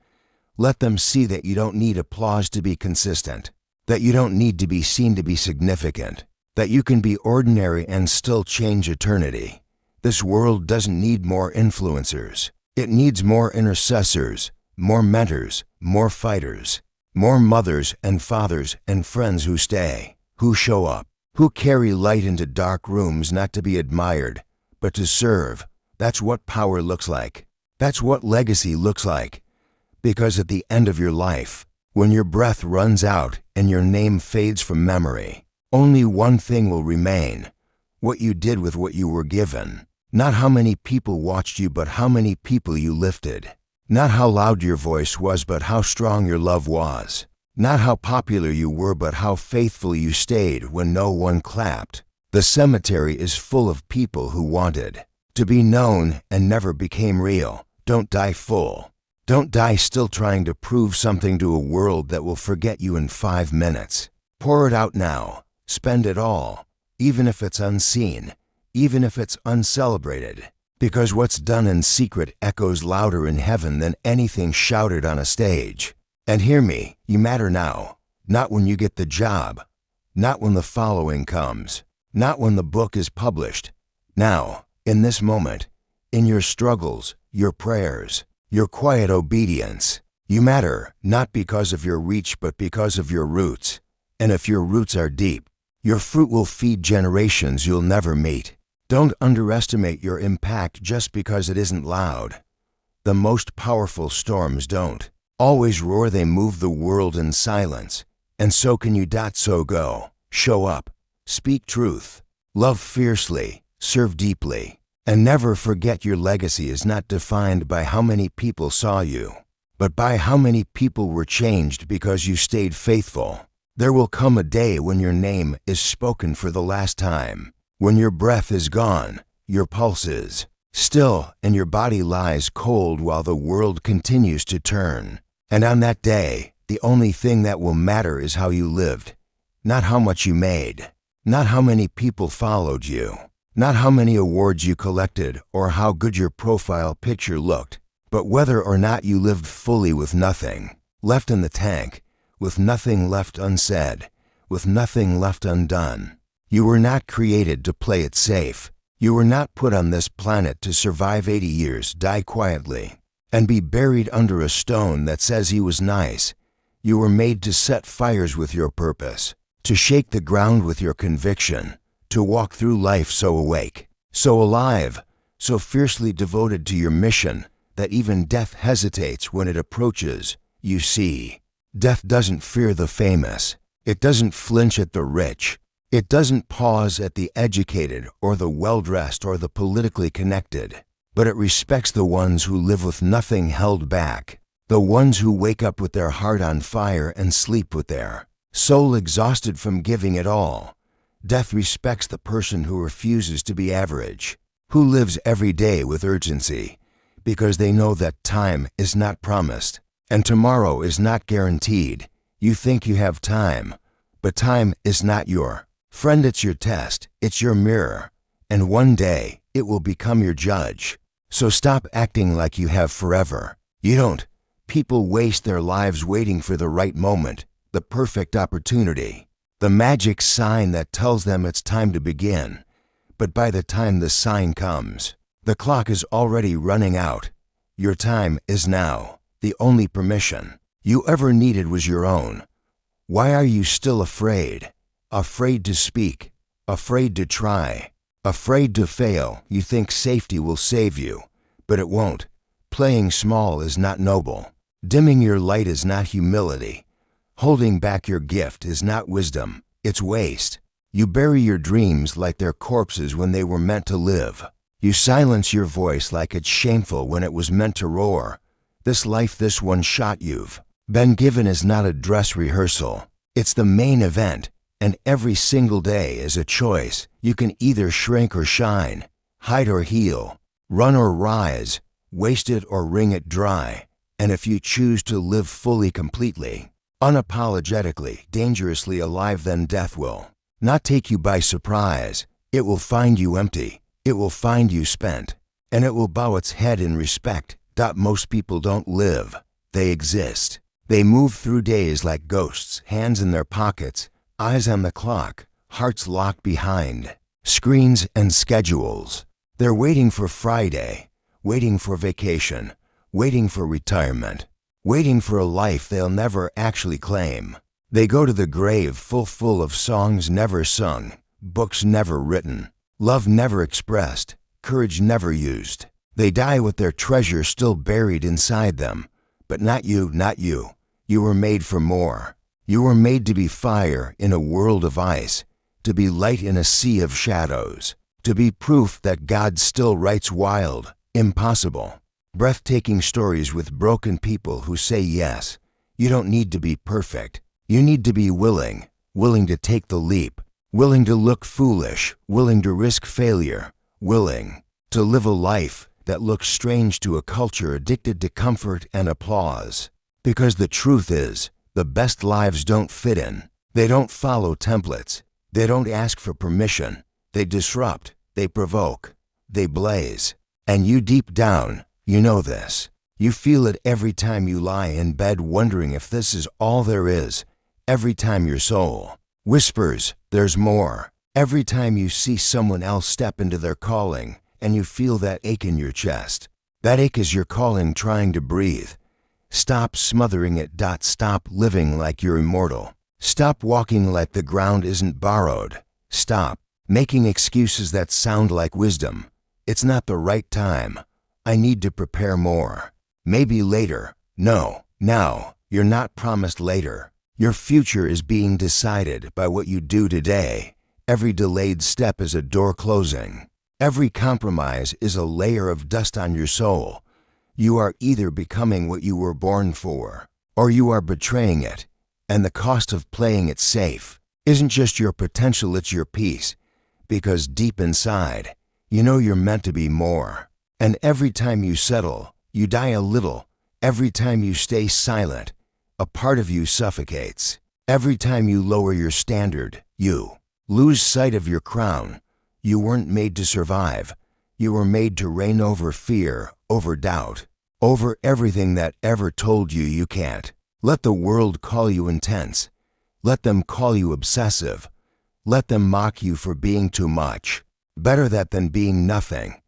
S1: Let them see that you don't need applause to be consistent, that you don't need to be seen to be significant, that you can be ordinary and still change eternity. This world doesn't need more influencers. It needs more intercessors, more mentors, more fighters, more mothers and fathers and friends who stay, who show up, who carry light into dark rooms not to be admired, but to serve. That's what power looks like. That's what legacy looks like. Because at the end of your life, when your breath runs out and your name fades from memory, only one thing will remain: what you did with what you were given. Not how many people watched you, but how many people you lifted. Not how loud your voice was, but how strong your love was. Not how popular you were, but how faithful you stayed when no one clapped. The cemetery is full of people who wanted to be known and never became real. Don't die full. Don't die still trying to prove something to a world that will forget you in 5 minutes. Pour it out now. Spend it all, even if it's unseen, even if it's uncelebrated. Because what's done in secret echoes louder in heaven than anything shouted on a stage. And hear me, you matter now. Not when you get the job. Not when the following comes. Not when the book is published. Now, in this moment, in your struggles, your prayers, your quiet obedience. You matter, not because of your reach, but because of your roots. And if your roots are deep, your fruit will feed generations you'll never meet. Don't underestimate your impact just because it isn't loud. The most powerful storms don't always roar, they move the world in silence. And so can you. So go, show up, speak truth, love fiercely, serve deeply, and never forget your legacy is not defined by how many people saw you, but by how many people were changed because you stayed faithful. There will come a day when your name is spoken for the last time, when your breath is gone, your pulse is still, and your body lies cold while the world continues to turn. And on that day, the only thing that will matter is how you lived, not how much you made, not how many people followed you, not how many awards you collected or how good your profile picture looked, but whether or not you lived fully with nothing left in the tank, with nothing left unsaid, with nothing left undone. You were not created to play it safe. You were not put on this planet to survive 80 years, die quietly, and be buried under a stone that says he was nice. You were made to set fires with your purpose, to shake the ground with your conviction, to walk through life so awake, so alive, so fiercely devoted to your mission that even death hesitates when it approaches. You see, death doesn't fear the famous. It doesn't flinch at the rich. It doesn't pause at the educated or the well-dressed or the politically connected, but it respects the ones who live with nothing held back, the ones who wake up with their heart on fire and sleep with their soul exhausted from giving it all. Death respects the person who refuses to be average, who lives every day with urgency, because they know that time is not promised, and tomorrow is not guaranteed. You think you have time, but time is not your friend. It's your test, it's your mirror, and one day it will become your judge. So stop acting like you have forever. You don't. People waste their lives waiting for the right moment, the perfect opportunity, the magic sign that tells them it's time to begin. But by the time the sign comes, the clock is already running out. Your time is now. The only permission you ever needed was your own. Why are you still afraid? Afraid to speak, afraid to try, afraid to fail. You think safety will save you, but it won't. Playing small is not noble. Dimming your light is not humility. Holding back your gift is not wisdom, it's waste. You bury your dreams like they're corpses when they were meant to live. You silence your voice like it's shameful when it was meant to roar. This life, this one shot you've been given, is not a dress rehearsal. It's the main event, and every single day is a choice. You can either shrink or shine, hide or heal, run or rise, waste it or wring it dry. And if you choose to live fully, completely, unapologetically, dangerously alive, then death will not take you by surprise. It will find you empty. It will find you spent, and it will bow its head in respect. Most people don't live, they exist. They move through days like ghosts, hands in their pockets, eyes on the clock, hearts locked behind screens and schedules. They're waiting for Friday, waiting for vacation, waiting for retirement, waiting for a life they'll never actually claim. They go to the grave full of songs never sung, books never written, love never expressed, courage never used. They die with their treasure still buried inside them. But not you, not you. You were made for more. You were made to be fire in a world of ice, to be light in a sea of shadows, to be proof that God still writes wild, impossible, breathtaking stories with broken people who say yes. You don't need to be perfect. You need to be willing, willing to take the leap, willing to look foolish, willing to risk failure, willing to live a life that looks strange to a culture addicted to comfort and applause. Because the truth is, the best lives don't fit in. They don't follow templates. They don't ask for permission. They disrupt. They provoke. They blaze. And you deep down, you know this. You feel it every time you lie in bed wondering if this is all there is. Every time your soul whispers, there's more. Every time you see someone else step into their calling and you feel that ache in your chest. That ache is your calling trying to breathe. Stop smothering it. Stop living like you're immortal. Stop walking like the ground isn't borrowed. Stop making excuses that sound like wisdom. It's not the right time. I need to prepare more. Maybe later. No, now. You're not promised later. Your future is being decided by what you do today. Every delayed step is a door closing. Every compromise is a layer of dust on your soul. You are either becoming what you were born for, or you are betraying it. And the cost of playing it safe isn't just your potential, it's your peace. Because deep inside, you know you're meant to be more. And every time you settle, you die a little. Every time you stay silent, a part of you suffocates. Every time you lower your standard, you lose sight of your crown. You weren't made to survive. You were made to reign over fear, over doubt, over everything that ever told you you can't. Let the world call you intense. Let them call you obsessive. Let them mock you for being too much. Better that than being nothing.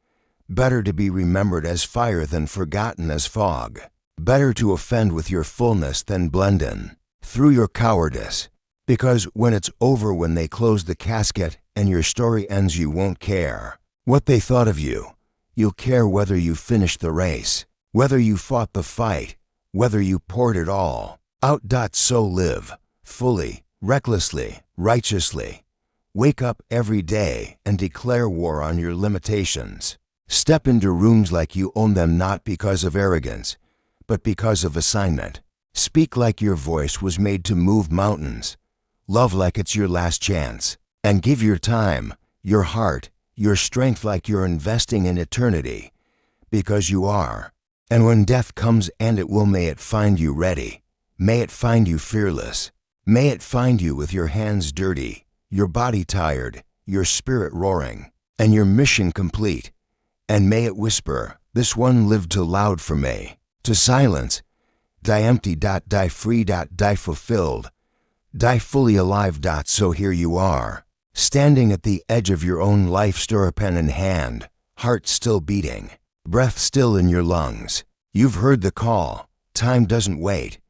S1: Better to be remembered as fire than forgotten as fog. Better to offend with your fullness than blend in through your cowardice. Because when it's over, when they close the casket and your story ends, you won't care what they thought of you. You'll care whether you finished the race, whether you fought the fight, whether you poured it all out. So live fully, recklessly, righteously. Wake up every day and declare war on your limitations. Step into rooms like you own them, not because of arrogance, but because of assignment. Speak like your voice was made to move mountains. Love like it's your last chance. And give your time, your heart, your strength like you're investing in eternity. Because you are. And when death comes, and it will, may it find you ready. May it find you fearless. May it find you with your hands dirty, your body tired, your spirit roaring, and your mission complete. And may it whisper, this one lived too loud for me. To silence. Die empty. Die free. Die fulfilled. Die fully alive. So here you are, standing at the edge of your own life, stirrup pen in hand, heart still beating, breath still in your lungs. You've heard the call. Time doesn't wait.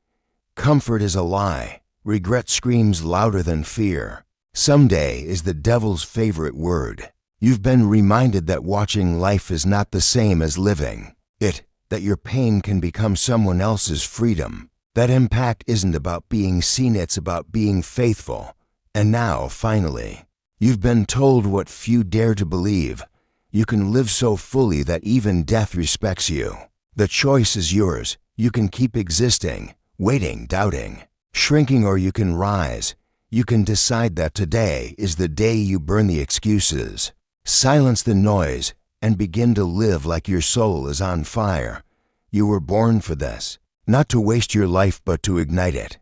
S1: Comfort is a lie. Regret screams louder than fear. Someday is the devil's favorite word. You've been reminded that watching life is not the same as living it, that your pain can become someone else's freedom. That impact isn't about being seen, it's about being faithful. And now, finally, you've been told what few dare to believe. You can live so fully that even death respects you. The choice is yours. You can keep existing, waiting, doubting, shrinking, or you can rise. You can decide that today is the day you burn the excuses, silence the noise, and begin to live like your soul is on fire. You were born for this, not to waste your life but to ignite it.